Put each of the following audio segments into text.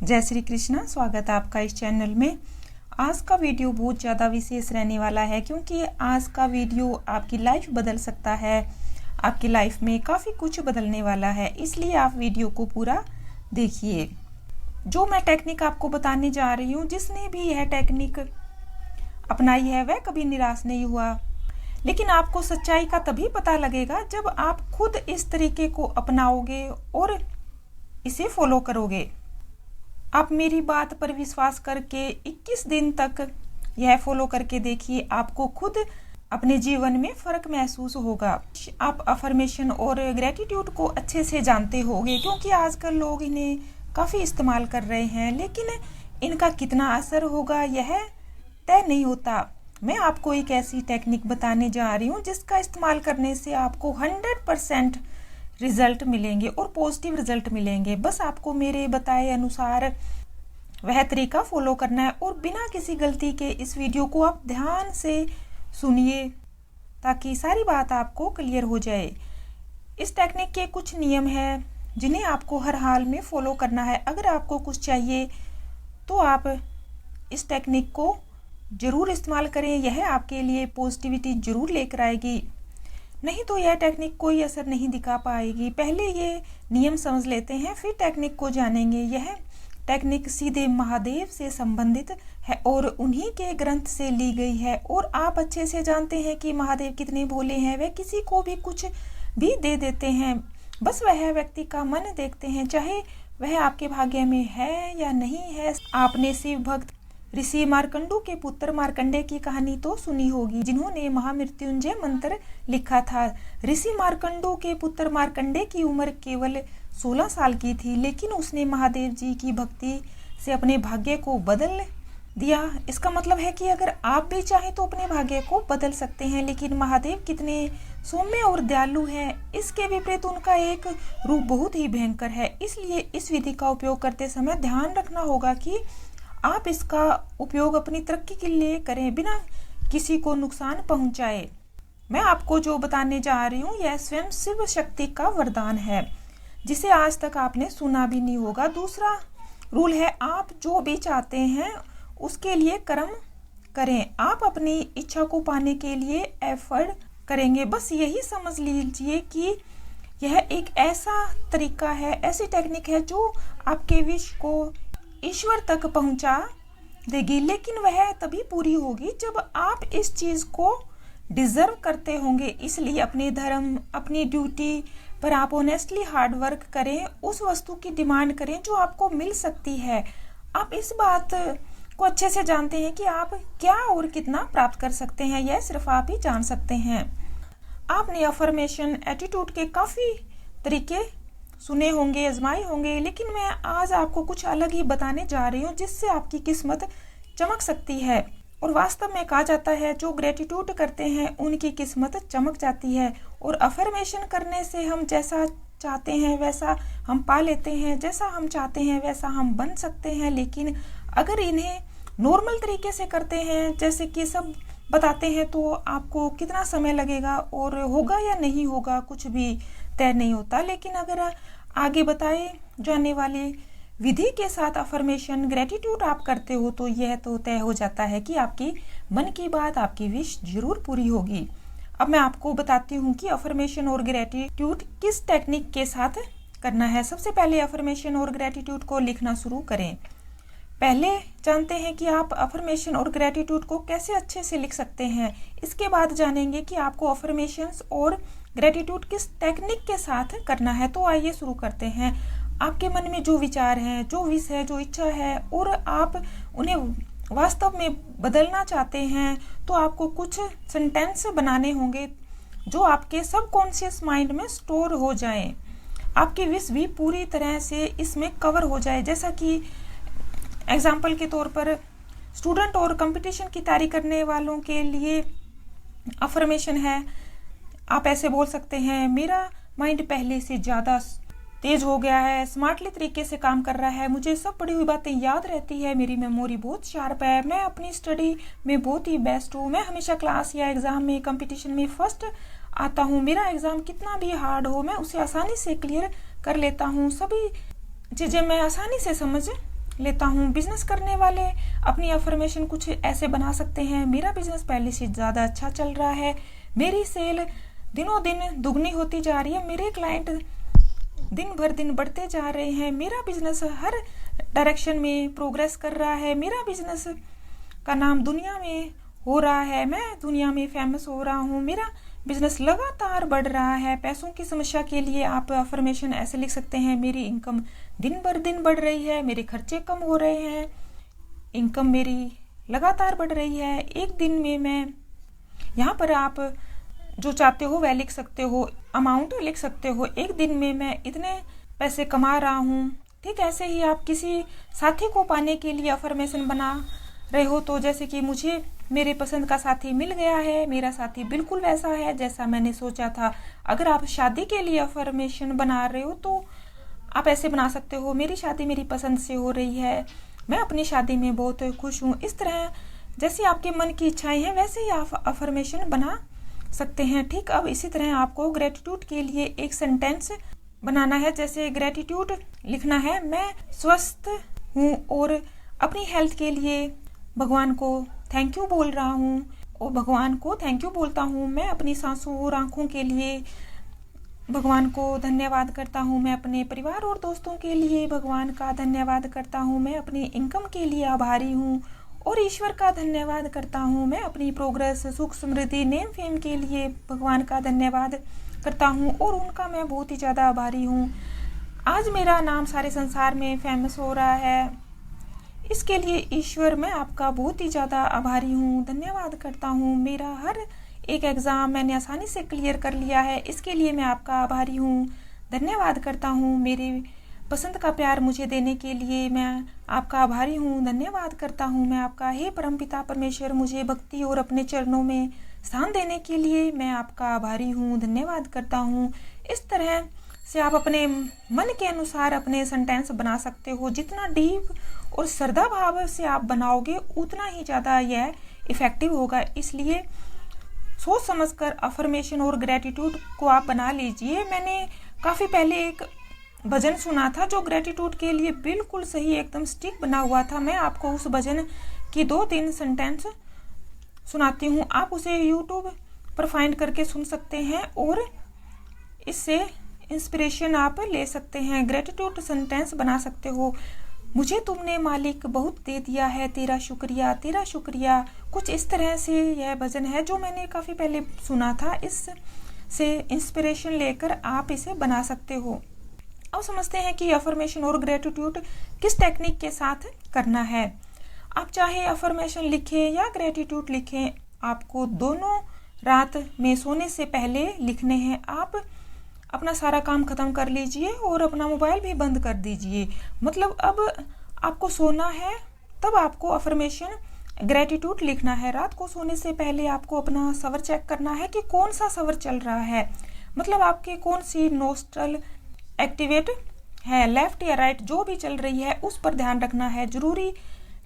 जय श्री कृष्णा। स्वागत है आपका इस चैनल में। आज का वीडियो बहुत ज़्यादा विशेष रहने वाला है क्योंकि आज का वीडियो आपकी लाइफ बदल सकता है। आपकी लाइफ में काफ़ी कुछ बदलने वाला है, इसलिए आप वीडियो को पूरा देखिए। जो मैं टेक्निक आपको बताने जा रही हूँ, जिसने भी यह टेक्निक अपनाई है वह कभी निराश नहीं हुआ। लेकिन आपको सच्चाई का तभी पता लगेगा जब आप खुद इस तरीके को अपनाओगे और इसे फॉलो करोगे। आप मेरी बात पर विश्वास करके 21 दिन तक यह फॉलो करके देखिए, आपको खुद अपने जीवन में फर्क महसूस होगा। आप अफर्मेशन और ग्रेटिट्यूड को अच्छे से जानते होंगे क्योंकि आजकल लोग इन्हें काफ़ी इस्तेमाल कर रहे हैं, लेकिन इनका कितना असर होगा यह तय नहीं होता। मैं आपको एक ऐसी टेक्निक बताने जा रही हूँ जिसका इस्तेमाल करने से आपको 100% रिजल्ट मिलेंगे और पॉजिटिव रिजल्ट मिलेंगे। बस आपको मेरे बताए अनुसार वह तरीका फॉलो करना है और बिना किसी गलती के इस वीडियो को आप ध्यान से सुनिए ताकि सारी बात आपको क्लियर हो जाए। इस टेक्निक के कुछ नियम हैं जिन्हें आपको हर हाल में फॉलो करना है। अगर आपको कुछ चाहिए तो आप इस टेक्निक को ज़रूर इस्तेमाल करें, यह आपके लिए पॉजिटिविटी ज़रूर लेकर आएगी। नहीं तो यह टेक्निक कोई असर नहीं दिखा पाएगी। पहले ये नियम समझ लेते हैं, फिर टेक्निक को जानेंगे। यह टेक्निक सीधे महादेव से संबंधित है और उन्हीं के ग्रंथ से ली गई है। और आप अच्छे से जानते हैं कि महादेव कितने भोले हैं, वे किसी को भी कुछ भी दे देते हैं। बस वह व्यक्ति का मन देखते हैं, चाहे वह आपके भाग्य में है या नहीं है। आपने शिव भक्त ऋषि मार्कंडू के पुत्र मार्कंडे की कहानी तो सुनी होगी, जिन्होंने महामृत्युंजय मंत्र लिखा था। ऋषि मार्कंडू के पुत्र मार्कंडे की उम्र केवल 16 साल की थी, लेकिन उसने महादेव जी की भक्ति से अपने भाग्य को बदल दिया। इसका मतलब है कि अगर आप भी चाहें तो अपने भाग्य को बदल सकते हैं। लेकिन महादेव कितने सौम्य और दयालु हैं, इसके विपरीत उनका एक रूप बहुत ही भयंकर है। इसलिए इस विधि का उपयोग करते समय ध्यान रखना होगा कि आप इसका उपयोग अपनी तरक्की के लिए करें, बिना किसी को नुकसान पहुंचाए। मैं आपको जो बताने जा रही हूँ यह स्वयं शिव शक्ति का वरदान है, जिसे आज तक आपने सुना भी नहीं होगा। दूसरा रूल है, आप जो भी चाहते हैं उसके लिए कर्म करें। आप अपनी इच्छा को पाने के लिए एफर्ट करेंगे। बस यही समझ लीजिए कि यह एक ऐसा तरीका है, ऐसी टेक्निक है जो आपके विश को ईश्वर तक पहुंचा देगी। लेकिन वह तभी पूरी होगी जब आप इस चीज को डिजर्व करते होंगे। इसलिए अपने धर्म, अपनी ड्यूटी पर आप ऑनेस्टली हार्ड वर्क करें, उस वस्तु की डिमांड करें जो आपको मिल सकती है। आप इस बात को अच्छे से जानते हैं कि आप क्या और कितना प्राप्त कर सकते हैं, यह सिर्फ आप ही जान सकते हैं। आपने अफर्मेशन एटीट्यूड के काफी तरीके सुने होंगे, आजमाए होंगे, लेकिन मैं आज आपको कुछ अलग ही बताने जा रही हूँ जिससे आपकी किस्मत चमक सकती है। और वास्तव में कहा जाता है जो ग्रेटिट्यूड करते हैं उनकी किस्मत चमक जाती है। और अफर्मेशन करने से हम जैसा चाहते हैं वैसा हम पा लेते हैं, जैसा हम चाहते हैं वैसा हम बन सकते हैं। लेकिन अगर इन्हें नॉर्मल तरीके से करते हैं, जैसे कि सब बताते हैं, तो आपको कितना समय लगेगा और होगा या नहीं होगा कुछ भी तय नहीं होता। लेकिन अगर आगे बताए जाने वाले विधि के साथ अफर्मेशन ग्रेटिट्यूड आप करते हो तो यह तो तय हो जाता है कि आपकी मन की बात, आपकी विश जरूर पूरी होगी। अब मैं आपको बताती हूँ कि अफर्मेशन और ग्रेटिट्यूड किस टेक्निक के साथ करना है। सबसे पहले अफर्मेशन और ग्रेटिट्यूड को लिखना शुरू करें। पहले जानते हैं कि आप अफर्मेशन और ग्रेटिट्यूड को कैसे अच्छे से लिख सकते हैं। इसके बाद जानेंगे कि आपको अफर्मेशंस और ग्रेटिट्यूड किस टेक्निक के साथ करना है। तो आइए शुरू करते हैं। आपके मन में जो विचार हैं, जो विश है, जो इच्छा है और आप उन्हें वास्तव में बदलना चाहते हैं, तो आपको कुछ सेंटेंस बनाने होंगे जो आपके सबकॉन्शियस माइंड में स्टोर हो जाएं। आपकी विश भी पूरी तरह से इसमें कवर हो जाए। जैसा कि एग्जाम्पल के तौर पर स्टूडेंट और कंपटीशन की तैयारी करने वालों के लिए अफर्मेशन है। आप ऐसे बोल सकते हैं, मेरा माइंड पहले से ज़्यादा तेज हो गया है, स्मार्टली तरीके से काम कर रहा है, मुझे सब पढ़ी हुई बातें याद रहती है, मेरी मेमोरी बहुत शार्प है, मैं अपनी स्टडी में बहुत ही बेस्ट हूँ, मैं हमेशा क्लास या एग्ज़ाम में, कंपटीशन में फर्स्ट आता हूँ, मेरा एग्ज़ाम कितना भी हार्ड हो मैं उसे आसानी से क्लियर कर लेता हूँ, सभी चीज़ें मैं आसानी से समझ लेता हूँ। बिजनेस करने वाले अपनी अफर्मेशन कुछ ऐसे बना सकते हैं। मेरा बिजनेस पहले से ज़्यादा अच्छा चल रहा है, मेरी सेल दिनों दिन दुगनी होती जा रही है, मेरे क्लाइंट दिन भर दिन बढ़ते जा रहे हैं, मेरा बिजनेस हर डायरेक्शन में प्रोग्रेस कर रहा है, मेरा बिजनेस का नाम दुनिया में हो रहा है, मैं दुनिया में फेमस हो रहा हूँ, मेरा बिजनेस लगातार बढ़ रहा है। पैसों की समस्या के लिए आप अफर्मेशन ऐसे लिख सकते हैं, मेरी इनकम दिन भर दिन बढ़ रही है, मेरे खर्चे कम हो रहे हैं, इनकम मेरी लगातार बढ़ रही है। एक दिन में मैं, यहाँ पर आप जो चाहते हो वह लिख सकते हो, अमाउंट लिख सकते हो, एक दिन में मैं इतने पैसे कमा रहा हूँ। ठीक ऐसे ही आप किसी साथी को पाने के लिए अफर्मेशन बना रहे हो, तो जैसे कि मुझे मेरे पसंद का साथी मिल गया है, मेरा साथी बिल्कुल वैसा है जैसा मैंने सोचा था। अगर आप शादी के लिए अफर्मेशन बना रहे हो तो आप ऐसे बना सकते हो, मेरी शादी मेरी पसंद से हो रही है, मैं अपनी शादी में बहुत खुश हूँ। इस तरह जैसे आपके मन की इच्छाएं हैं वैसे ही आप अफर्मेशन बना सकते हैं। ठीक, अब इसी तरह आपको ग्रेटिट्यूड के लिए एक सेंटेंस बनाना है। जैसे ग्रेटिट्यूड लिखना है, मैं स्वस्थ हूँ और अपनी हेल्थ के लिए भगवान को थैंक यू बोल रहा हूँ, और भगवान को थैंक यू बोलता हूँ। मैं अपनी सांसों और आँखों के लिए भगवान को धन्यवाद करता हूँ, मैं अपने परिवार और दोस्तों के लिए भगवान का धन्यवाद करता हूँ, मैं अपनी इनकम के लिए आभारी हूँ और ईश्वर का धन्यवाद करता हूँ, मैं अपनी प्रोग्रेस, सुख, समृद्धि, नेम फेम के लिए भगवान का धन्यवाद करता हूँ और उनका मैं बहुत ही ज़्यादा आभारी हूँ। आज मेरा नाम सारे संसार में फेमस हो रहा है, इसके लिए ईश्वर मैं आपका बहुत ही ज़्यादा आभारी हूँ, धन्यवाद करता हूँ। मेरा हर एक एग्ज़ाम मैंने आसानी से क्लियर कर लिया है, इसके लिए मैं आपका आभारी हूँ, धन्यवाद करता हूँ। मेरे पसंद का प्यार मुझे देने के लिए मैं आपका आभारी हूँ, धन्यवाद करता हूँ। मैं आपका, हे परमपिता परमेश्वर, मुझे भक्ति और अपने चरणों में स्थान देने के लिए मैं आपका आभारी हूँ, धन्यवाद करता हूँ। इस तरह से आप अपने मन के अनुसार अपने सेंटेंस बना सकते हो। जितना डीप और श्रद्धा भाव से आप बनाओगे उतना ही ज़्यादा यह इफ़ेक्टिव होगा। इसलिए सोच समझकर अफर्मेशन और ग्रेटिट्यूड को आप बना लीजिए। मैंने काफ़ी पहले एक भजन सुना था जो ग्रेटिट्यूड के लिए बिल्कुल सही, एकदम स्टिक बना हुआ था। मैं आपको उस भजन की 2-3 सेंटेंस सुनाती हूँ, आप उसे यूट्यूब पर फाइंड करके सुन सकते हैं और इससे इंस्पिरेशन आप ले सकते हैं। ग्रेटिट्यूड सेंटेंस बना सकते हो, मुझे तुमने मालिक बहुत दे दिया है, तेरा शुक्रिया, तेरा शुक्रिया। कुछ इस तरह से यह भजन है जो मैंने काफ़ी पहले सुना था, इससे इंस्पिरेशन लेकर आप इसे बना सकते हो। अब समझते हैं कि अफर्मेशन और ग्रेटिट्यूड किस टेक्निक के साथ करना है। आप चाहे अफर्मेशन लिखें या ग्रेटिट्यूड लिखें, आपको दोनों रात में सोने से पहले लिखने हैं। आप अपना सारा काम खत्म कर लीजिए और अपना मोबाइल भी बंद कर दीजिए। मतलब अब आपको सोना है, तब आपको अफर्मेशन ग्रेटिट्यूड लिखना है। रात को सोने से पहले आपको अपना सवर चेक करना है कि कौन सा सवर चल रहा है, मतलब आपके कौन सी नोस्ट्रल एक्टिवेट है, लेफ्ट या राइट, जो भी चल रही है उस पर ध्यान रखना है। जरूरी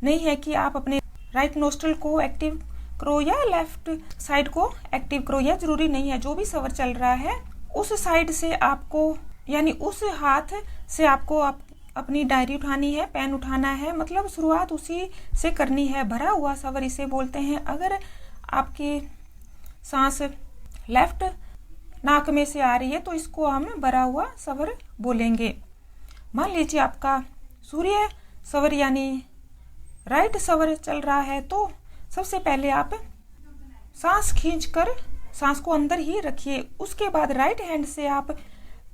नहीं है कि आप अपने राइट नोस्ट्रल को एक्टिव करो या लेफ्ट साइड को एक्टिव करो, यह जरूरी नहीं है। जो भी सवर चल रहा है उस साइड से आपको, यानी उस हाथ से आपको अपनी डायरी उठानी है, पेन उठाना है, मतलब शुरुआत उसी से करनी है। भरा हुआ सवर इसे बोलते हैं। अगर आपकी सांस लेफ्ट नाक में से आ रही है तो इसको हम भरा हुआ सवर बोलेंगे। मान लीजिए आपका सूर्य सवर यानी राइट सवर चल रहा है, तो सबसे पहले आप सांस खींचकर सांस को अंदर ही रखिए। उसके बाद राइट हैंड से आप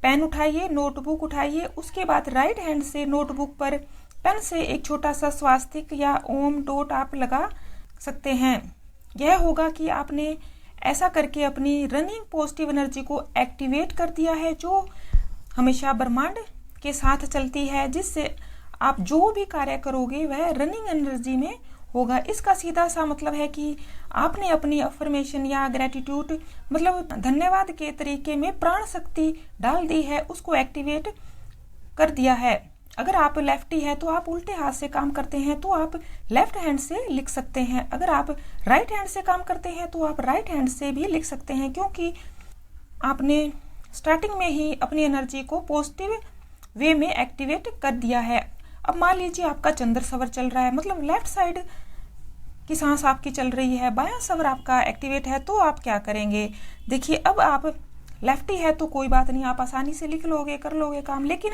पेन उठाइए, नोटबुक उठाइए। उसके बाद राइट हैंड से नोटबुक पर पेन से एक छोटा सा स्वास्तिक या ओम डॉट आप लगा सकते हैं। यह होगा कि आपने ऐसा करके अपनी रनिंग पॉजिटिव एनर्जी को एक्टिवेट कर दिया है, जो हमेशा ब्रह्मांड के साथ चलती है, जिससे आप जो भी कार्य करोगे वह रनिंग एनर्जी में होगा। इसका सीधा सा मतलब है कि आपने अपनी अफर्मेशन या ग्रेटिट्यूड, मतलब धन्यवाद के तरीके में प्राण शक्ति डाल दी है, उसको एक्टिवेट कर दिया है। अगर आप लेफ्टी है तो आप उल्टे हाथ से काम करते हैं तो आप लेफ्ट हैंड से लिख सकते हैं। अगर आप राइट हैंड से काम करते हैं तो आप राइट हैंड से भी लिख सकते हैं, क्योंकि आपने स्टार्टिंग में ही अपनी एनर्जी को पॉजिटिव वे में एक्टिवेट कर दिया है। अब मान लीजिए आपका चंद्र सवर चल रहा है, मतलब लेफ्ट साइड की सांस आपकी चल रही है, बायां सवर आपका एक्टिवेट है, तो आप क्या करेंगे। देखिए अब आप लेफ्टी है तो कोई बात नहीं, आप आसानी से लिख लोगे, कर लोगे काम। लेकिन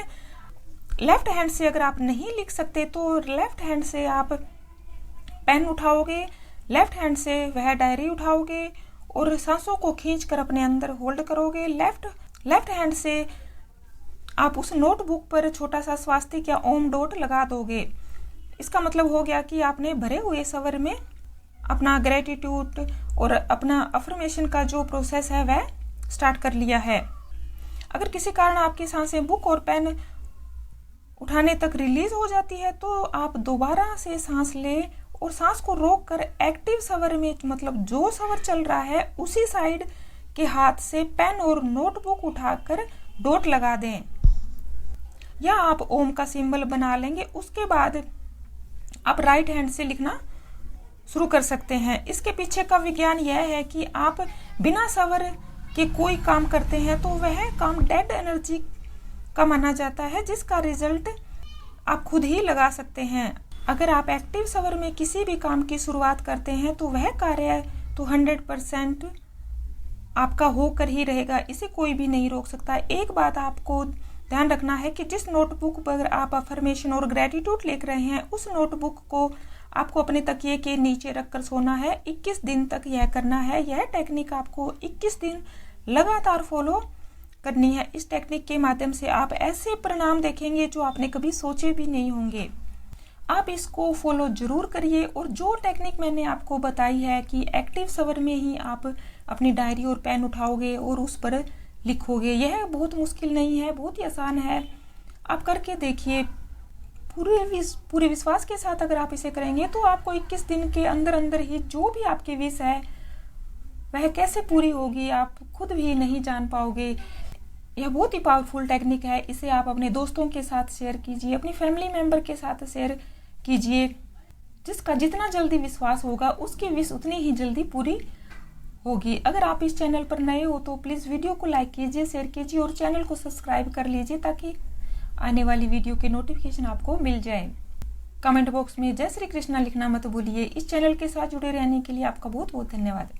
लेफ्ट हैंड से अगर आप नहीं लिख सकते तो लेफ्ट हैंड से आप पेन उठाओगे, लेफ्ट हैंड से वह डायरी उठाओगे और सांसों को खींचकर अपने अंदर होल्ड करोगे। लेफ्ट हैंड से आप उस नोटबुक पर छोटा सा स्वास्तिक या ओम डॉट लगा दोगे। इसका मतलब हो गया कि आपने भरे हुए सवर में अपना ग्रेटिट्यूड और अपना अफर्मेशन का जो प्रोसेस है वह स्टार्ट कर लिया है। अगर किसी कारण आपकी सांसें बुक और पेन उठाने तक रिलीज हो जाती है तो आप दोबारा से सांस लें और सांस को रोक कर एक्टिव सवर में, मतलब जो सवर चल रहा है उसी साइड के हाथ से पेन और नोटबुक उठाकर डॉट लगा दें, या आप ओम का सिंबल बना लेंगे। उसके बाद आप राइट हैंड से लिखना शुरू कर सकते हैं। इसके पीछे का विज्ञान यह है कि आप बिना सवर के कोई काम करते हैं तो वह काम डेड एनर्जी का माना जाता है, जिसका रिजल्ट आप खुद ही लगा सकते हैं। अगर आप एक्टिव सवर में किसी भी काम की शुरुआत करते हैं तो वह कार्य तो 100% आपका होकर ही रहेगा, इसे कोई भी नहीं रोक सकता। एक बात आपको ध्यान रखना है कि जिस नोटबुक पर आप अफर्मेशन और ग्रेटिट्यूड लिख रहे हैं उस नोटबुक को आपको अपने तकिए के नीचे रखकर सोना है। 21 दिन तक यह करना है। यह टेक्निक आपको 21 दिन लगातार फॉलो करनी है। इस टेक्निक के माध्यम से आप ऐसे परिणाम देखेंगे जो आपने कभी सोचे भी नहीं होंगे। आप इसको फॉलो जरूर करिए। और जो टेक्निक मैंने आपको बताई है कि एक्टिव सवर में ही आप अपनी डायरी और पेन उठाओगे और उस पर लिखोगे, यह बहुत मुश्किल नहीं है, बहुत ही आसान है। आप करके देखिए। पूरे विश्वास के साथ अगर आप इसे करेंगे तो आपको 21 दिन के अंदर अंदर ही जो भी आपकी विश है वह कैसे पूरी होगी आप खुद भी नहीं जान पाओगे। यह बहुत ही पावरफुल टेक्निक है। इसे आप अपने दोस्तों के साथ शेयर कीजिए, अपनी फैमिली मेंबर के साथ शेयर कीजिए। जिसका जितना जल्दी विश्वास होगा उसकी विश उतनी ही जल्दी पूरी होगी। अगर आप इस चैनल पर नए हो तो प्लीज वीडियो को लाइक कीजिए, शेयर कीजिए और चैनल को सब्सक्राइब कर लीजिए ताकि आने वाली वीडियो के नोटिफिकेशन आपको मिल जाए। कमेंट बॉक्स में जय श्री कृष्णा लिखना मत भूलिए। इस चैनल के साथ जुड़े रहने के लिए आपका बहुत बहुत धन्यवाद।